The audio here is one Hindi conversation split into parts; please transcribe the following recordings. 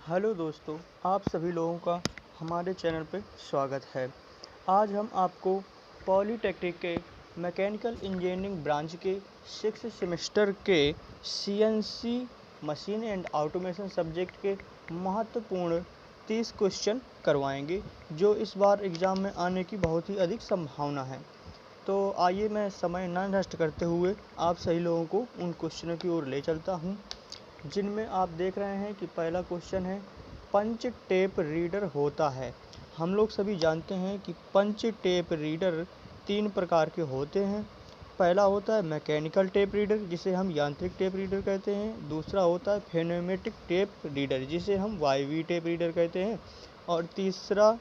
हेलो दोस्तों, आप सभी लोगों का हमारे चैनल पे स्वागत है। आज हम आपको पॉलीटेक्निक के मैकेनिकल इंजीनियरिंग ब्रांच के 6th सेमेस्टर के CNC machine and automation subject के महत्वपूर्ण 30 क्वेश्चन करवाएंगे, जो इस बार एग्ज़ाम में आने की बहुत ही अधिक संभावना है। तो आइए मैं समय ना नष्ट करते हुए आप सही लोगों को उन क्वेश्चनों की ओर ले चलता हूँ, जिनमें आप देख रहे हैं कि पहला क्वेश्चन है, पंच टेप रीडर होता है। हम लोग सभी जानते हैं कि पंच टेप रीडर 3 प्रकार के होते हैं। पहला होता है मैकेनिकल टेप रीडर, जिसे हम यांत्रिक टेप रीडर कहते हैं। दूसरा होता है फेनोमेटिक टेप रीडर, जिसे हम वायवीय टेप रीडर कहते हैं। और तीसरा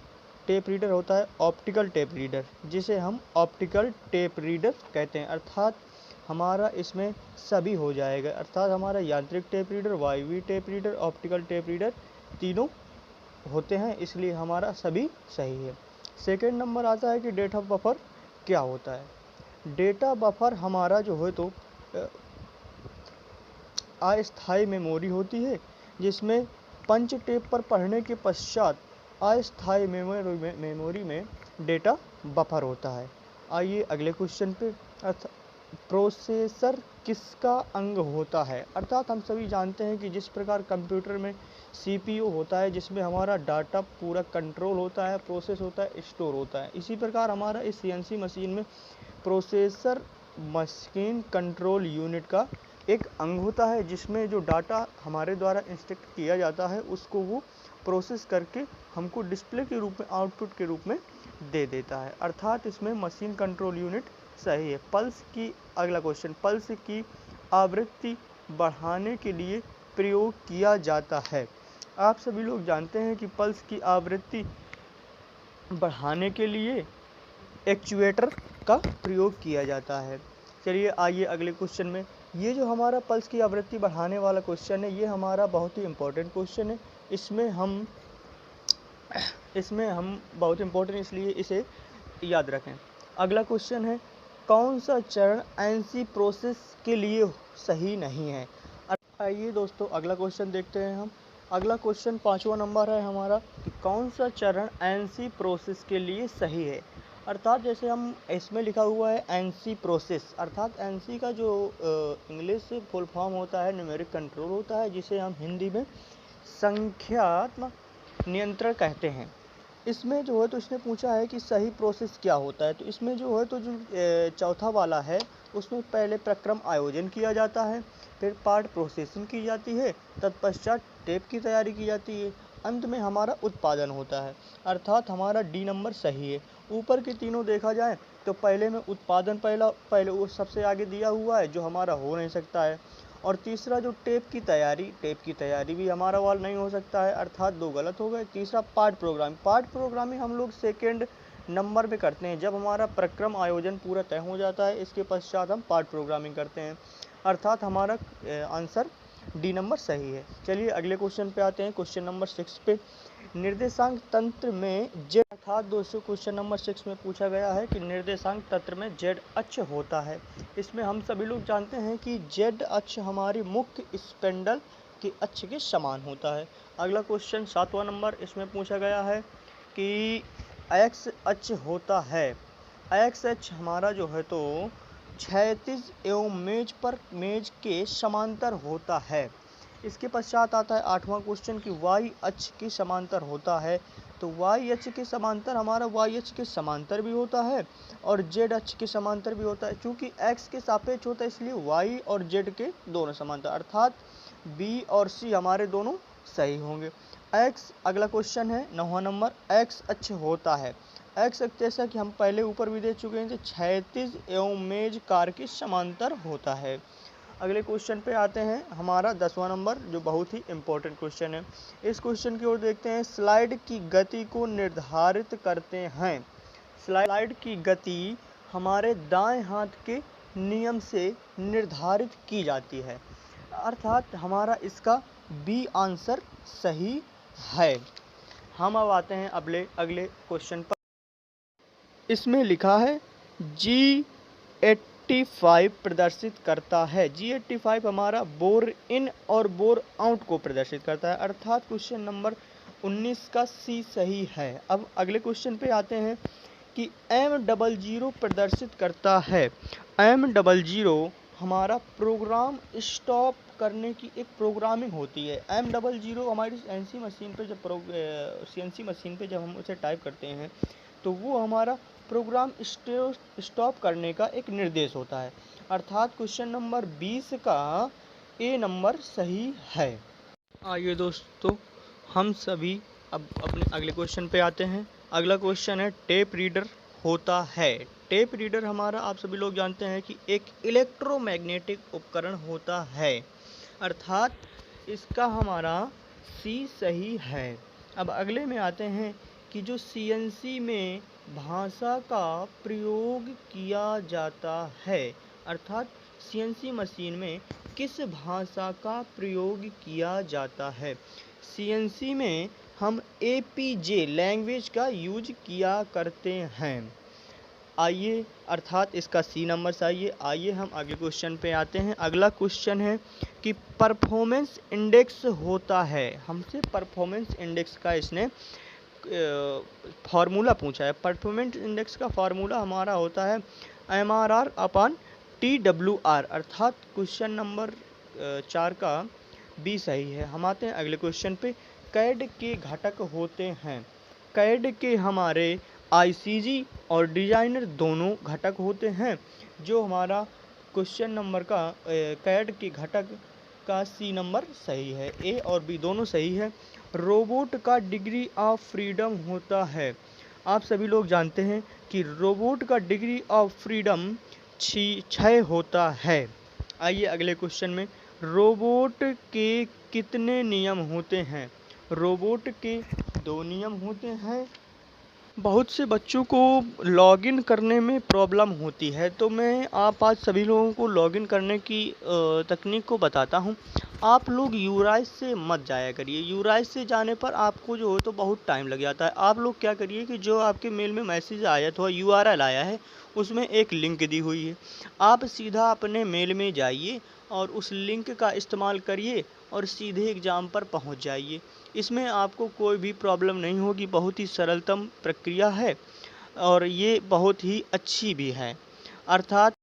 टेप रीडर होता है ऑप्टिकल टेप रीडर, जिसे हम ऑप्टिकल टेप रीडर कहते हैं। अर्थात हमारा इसमें सभी हो जाएगा, अर्थात हमारा यांत्रिक टेप रीडर, वायवीय tape reader, optical tape reader तीनों होते हैं, इसलिए हमारा सभी सही है। सेकेंड नंबर आता है कि डेटा बफर क्या होता है। डेटा बफर हमारा जो है तो अस्थायी मेमोरी होती है, जिसमें पंच टेप पर पढ़ने के पश्चात अस्थायी मेमोरी में डेटा बफर होता है। आइए अगले क्वेश्चन पे। प्रोसेसर किसका अंग होता है। अर्थात हम सभी जानते हैं कि जिस प्रकार कंप्यूटर में सीपीयू होता है, जिसमें हमारा डाटा पूरा कंट्रोल होता है, प्रोसेस होता है, स्टोर होता है, इसी प्रकार हमारा इस सीएनसी मशीन में प्रोसेसर मशीन कंट्रोल यूनिट का एक अंग होता है, जिसमें जो डाटा हमारे द्वारा इंस्ट्रक्ट किया जाता है उसको वो प्रोसेस करके हमको डिस्प्ले के रूप में, आउटपुट के रूप में दे देता है। अर्थात इसमें मशीन कंट्रोल यूनिट सही है। पल्स की, अगला क्वेश्चन, पल्स की आवृत्ति बढ़ाने के लिए प्रयोग किया जाता है। आप सभी लोग जानते हैं कि पल्स की आवृत्ति बढ़ाने के लिए एक्चुएटर का प्रयोग किया जाता है। चलिए आइए अगले क्वेश्चन में। ये जो हमारा पल्स की आवृत्ति बढ़ाने वाला क्वेश्चन है, ये हमारा बहुत ही इम्पोर्टेंट क्वेश्चन है। इसमें हम बहुत इम्पोर्टेंट इसलिए इसे याद रखें। अगला क्वेश्चन है, कौन सा चरण एनसी प्रोसेस के लिए सही नहीं है। आइए दोस्तों अगला क्वेश्चन देखते हैं हम। अगला क्वेश्चन 5वां नंबर है हमारा कि कौन सा चरण एनसी प्रोसेस के लिए सही है। अर्थात जैसे हम इसमें लिखा हुआ है एनसी प्रोसेस, अर्थात एनसी का जो इंग्लिश से फुल फॉर्म होता है न्यूमेरिक कंट्रोल होता है, जिसे हम हिंदी में संख्यात्मक नियंत्रण कहते हैं। इसमें जो है तो इसने पूछा है कि सही प्रोसेस क्या होता है। तो इसमें जो है तो जो चौथा वाला है, उसमें पहले प्रक्रम आयोजन किया जाता है, फिर पार्ट प्रोसेसिंग की जाती है, तत्पश्चात टेप की तैयारी की जाती है, अंत में हमारा उत्पादन होता है। अर्थात हमारा डी नंबर सही है। ऊपर के तीनों देखा जाए तो पहले में उत्पादन पहले वो सबसे आगे दिया हुआ है, जो हमारा हो नहीं सकता है। और तीसरा जो टेप की तैयारी भी हमारा वाल नहीं हो सकता है, अर्थात 2 गलत हो गए। तीसरा पार्ट प्रोग्रामिंग हम लोग सेकेंड नंबर पे करते हैं, जब हमारा प्रक्रम आयोजन पूरा तय हो जाता है, इसके पश्चात हम पार्ट प्रोग्रामिंग करते हैं। अर्थात हमारा आंसर डी नंबर सही है। चलिए अगले क्वेश्चन पे आते हैं, क्वेश्चन नंबर 6 पे। निर्देशांक तंत्र में जेड, अर्थात दोस्तों क्वेश्चन नंबर 6 में पूछा गया है कि निर्देशांक तंत्र में जेड अक्ष होता है। इसमें हम सभी लोग जानते हैं कि जेड अक्ष हमारी मुख्य स्पेंडल के अक्ष के समान होता है। अगला क्वेश्चन 7वां नंबर, इसमें पूछा गया है कि एक्स अक्ष होता है। एक्स अक्ष हमारा जो है तो क्षैतिज एवं मेज के समांतर होता है। इसके पश्चात आता है 8वां क्वेश्चन कि वाई अक्ष के समांतर होता है। तो वाई अक्ष के समांतर हमारा वाई अक्ष के समांतर भी होता है और जेड अक्ष के समांतर भी होता है। चूँकि एक्स के सापेक्ष होता है, इसलिए वाई और जेड के दोनों समांतर, अर्थात बी और सी हमारे दोनों सही होंगे। एक्स, अगला क्वेश्चन है 9वां नंबर, एक्स अक्ष होता है। एक्स अक्ष जैसा कि हम पहले ऊपर भी देख चुके हैं कि क्षैतिज एवं मेज कार के समांतर होता है। अगले क्वेश्चन पे आते हैं, हमारा 10वां नंबर, जो बहुत ही इम्पोर्टेंट क्वेश्चन है। इस क्वेश्चन की ओर देखते हैं। स्लाइड की गति को निर्धारित करते हैं। स्लाइड की गति हमारे दाएं हाथ के नियम से निर्धारित की जाती है, अर्थात हमारा इसका बी आंसर सही है। हम अब आते हैं अगले क्वेश्चन पर। इसमें लिखा है G80 G85 प्रदर्शित करता है। G85 हमारा बोर इन और बोर आउट को प्रदर्शित करता है, अर्थात क्वेश्चन नंबर 19 का सी सही है। अब अगले क्वेश्चन पे आते हैं कि M00 प्रदर्शित करता है। M00 हमारा प्रोग्राम स्टॉप करने की एक प्रोग्रामिंग होती है। M00 हमारी CNC मशीन पे जब हम उसे टाइप करते हैं तो वो हमारा प्रोग्राम स्टॉप करने का एक निर्देश होता है, अर्थात क्वेश्चन नंबर 20 का ए नंबर सही है। आइए दोस्तों, हम सभी अब अपने अगले क्वेश्चन पे आते हैं। अगला क्वेश्चन है टेप रीडर होता है। टेप रीडर हमारा आप सभी लोग जानते हैं कि एक इलेक्ट्रोमैग्नेटिक उपकरण होता है, अर्थात इसका हमारा सी सही है। अब अगले में आते हैं कि जो CNC में भाषा का प्रयोग किया जाता है, अर्थात CNC मशीन में किस भाषा का प्रयोग किया जाता है। CNC में हम APJ लैंग्वेज का यूज किया करते हैं। आइए, अर्थात इसका सी नंबर सही है। आइए हम अगले क्वेश्चन पे आते हैं। अगला क्वेश्चन है कि परफॉर्मेंस इंडेक्स होता है। हमसे परफॉर्मेंस इंडेक्स का इसने फार्मूला पूछा है। परफॉर्मेंस इंडेक्स का फार्मूला हमारा होता है MRR/TWR, अर्थात क्वेश्चन नंबर 4 का बी सही है। हम आते हैं अगले क्वेश्चन पे। कैड के घटक होते हैं। कैड के हमारे ICG और डिजाइनर दोनों घटक होते हैं। जो हमारा क्वेश्चन नंबर का कैड के घटक का सी नंबर सही है। ए और बी दोनों सही है। रोबोट का डिग्री ऑफ फ्रीडम होता है। आप सभी लोग जानते हैं कि रोबोट का डिग्री ऑफ फ्रीडम 6 होता है। आइए अगले क्वेश्चन में, रोबोट के कितने नियम होते हैं। रोबोट के 2 नियम होते हैं। बहुत से बच्चों को लॉगिन करने में प्रॉब्लम होती है, तो मैं आज सभी लोगों को लॉगिन करने की तकनीक को बताता हूं। आप लोग यूराइस से मत जाया करिए। यूराइस से जाने पर आपको जो हो तो बहुत टाइम लग जाता है। आप लोग क्या करिए कि जो आपके मेल में मैसेज आया था, URL आया है, उसमें एक लिंक दी हुई है। आप सीधा अपने मेल में जाइए और उस लिंक का इस्तेमाल करिए और सीधे एग्ज़ाम पर पहुंच जाइए। इसमें आपको कोई भी प्रॉब्लम नहीं होगी। बहुत ही सरलतम प्रक्रिया है और ये बहुत ही अच्छी भी है। अर्थात